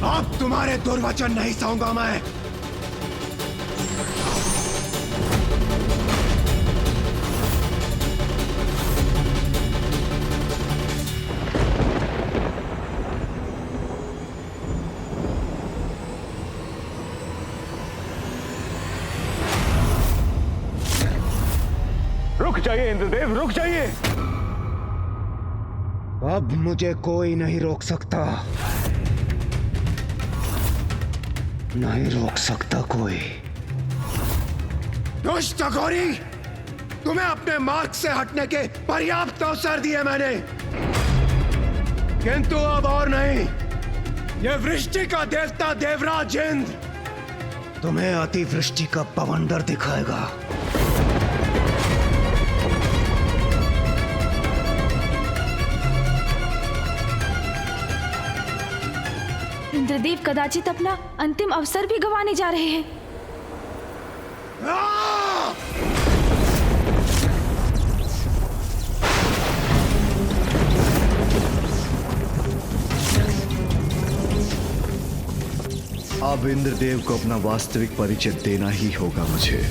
अब तुम्हारे दुर्वचन नहीं सहूंगा मैं। रुक जाइए इंद्रदेव, रुक जाइए। अब मुझे कोई नहीं रोक सकता, नहीं रोक सकता कोई। दुष्ट अघोरी, तुम्हें अपने मार्ग से हटने के पर्याप्त अवसर दिए मैंने, किंतु अब और नहीं। यह वृष्टि का देवता देवराज इंद्र तुम्हें अतिवृष्टि का बवंडर दिखाएगा। इंद्रदेव कदाचित अपना अंतिम अवसर भी गंवाने जा रहे हैं। अब इंद्रदेव को अपना वास्तविक परिचय देना ही होगा मुझे।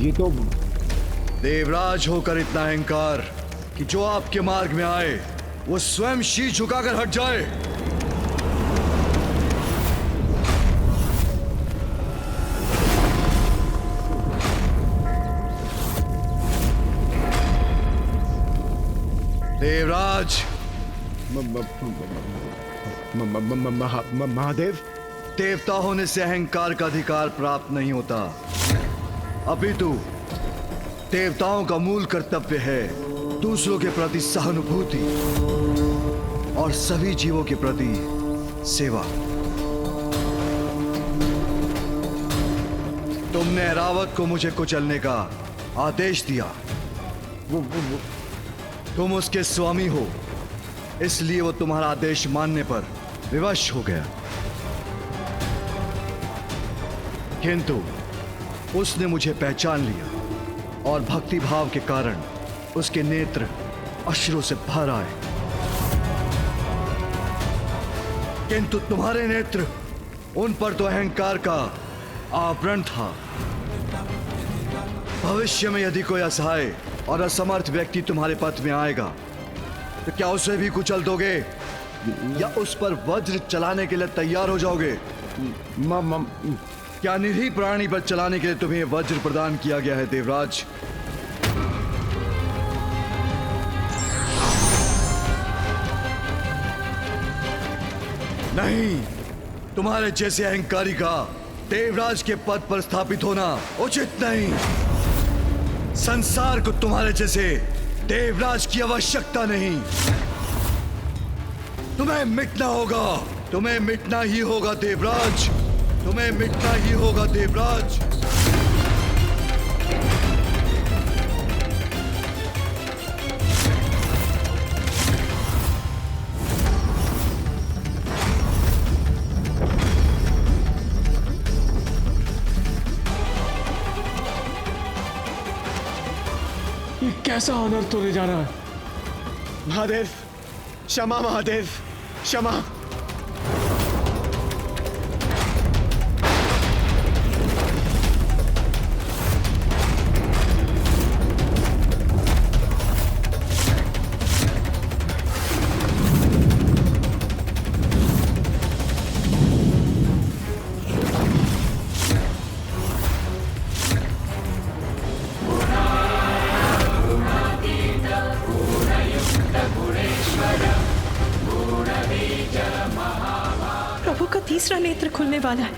ये तो देवराज होकर इतना अहंकार कि जो आपके मार्ग में आए वो स्वयं शीश झुकाकर हट जाए। देवराज, महादेव, देवता होने से अहंकार का अधिकार प्राप्त नहीं होता, अपितु देवताओं का मूल कर्तव्य है दूसरों के प्रति सहानुभूति और सभी जीवों के प्रति सेवा। तुमने ऐरावत को मुझे कुचलने का आदेश दिया। तुम उसके स्वामी हो, इसलिए वो तुम्हारा आदेश मानने पर विवश हो गया, किंतु उसने मुझे पहचान लिया और भक्ति भाव के कारण उसके नेत्र अश्रु से भर आए, किंतु तुम्हारे नेत्र, उन पर तो अहंकार का आवरण था। भविष्य में यदि कोई असहाय और असमर्थ व्यक्ति तुम्हारे पथ में आएगा तो क्या उसे भी कुचल दोगे या उस पर वज्र चलाने के लिए तैयार हो जाओगे? क्या निरीह प्राणी पर चलाने के लिए तुम्हें वज्र प्रदान किया गया है देवराज? नहीं, तुम्हारे जैसे अहंकारी का देवराज के पद पर स्थापित होना उचित नहीं। संसार को तुम्हारे जैसे देवराज की आवश्यकता नहीं। तुम्हें मिटना होगा, तुम्हें मिटना ही होगा देवराज, तुम्हें मिटना ही होगा देवराज। ये कैसा अनर्थ होने जा रहा है? महादेव, क्षमा महादेव, क्षमा। प्रभु का तीसरा नेत्र खुलने वाला है,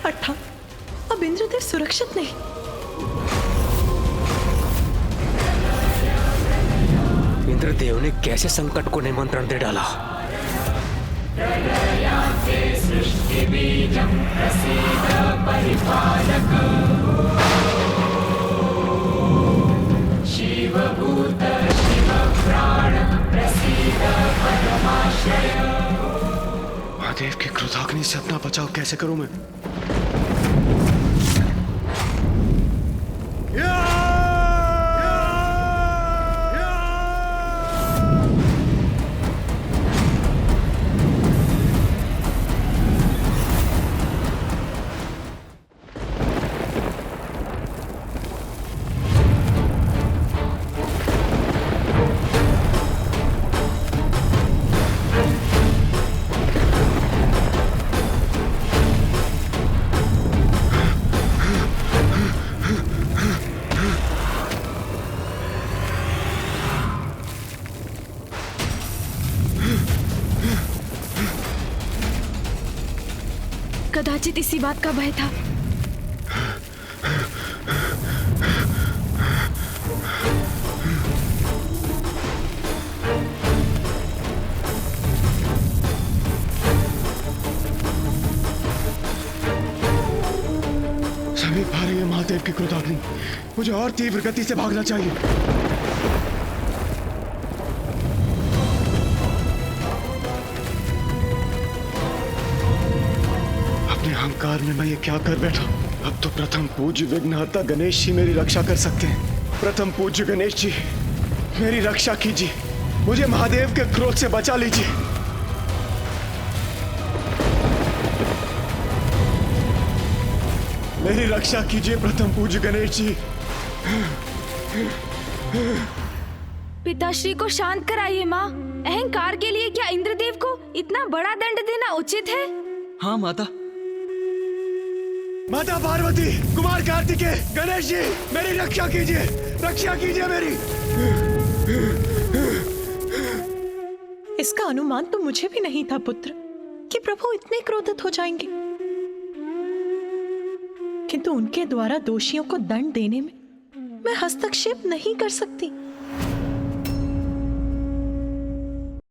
अर्थात अब इंद्रदेव सुरक्षित नहीं। इंद्रदेव ने कैसे संकट को निमंत्रण दे डाला? महादेव की क्रोधाग्नि से अपना बचाव कैसे करूं मैं? कदाचित इसी बात का भय था। समीप आ रही है महादेव की क्रोधाग्नि, मुझे और तीव्र गति से भागना चाहिए। अपने अहंकार में मैं ये क्या कर बैठा? अब तो प्रथम पूज्य विघ्नहर्ता गणेश जी मेरी रक्षा कर सकते हैं। प्रथम पूज्य गणेश जी मेरी रक्षा कीजिए, मुझे महादेव के क्रोध से बचा लीजिए। मेरी रक्षा कीजिए प्रथम पूज्य गणेश जी। पिताश्री को शांत कराइए माँ। अहंकार के लिए क्या इंद्रदेव को इतना बड़ा दंड देना उचित है? हाँ माता। माता पार्वती, कुमार कार्तिकेय, गणेश जी मेरी रक्षा कीजिए, रक्षा कीजिए मेरी। इसका अनुमान तो मुझे भी नहीं था पुत्र कि प्रभु इतने क्रोधित हो जाएंगे, किंतु उनके द्वारा दोषियों को दंड देने में मैं हस्तक्षेप नहीं कर सकती।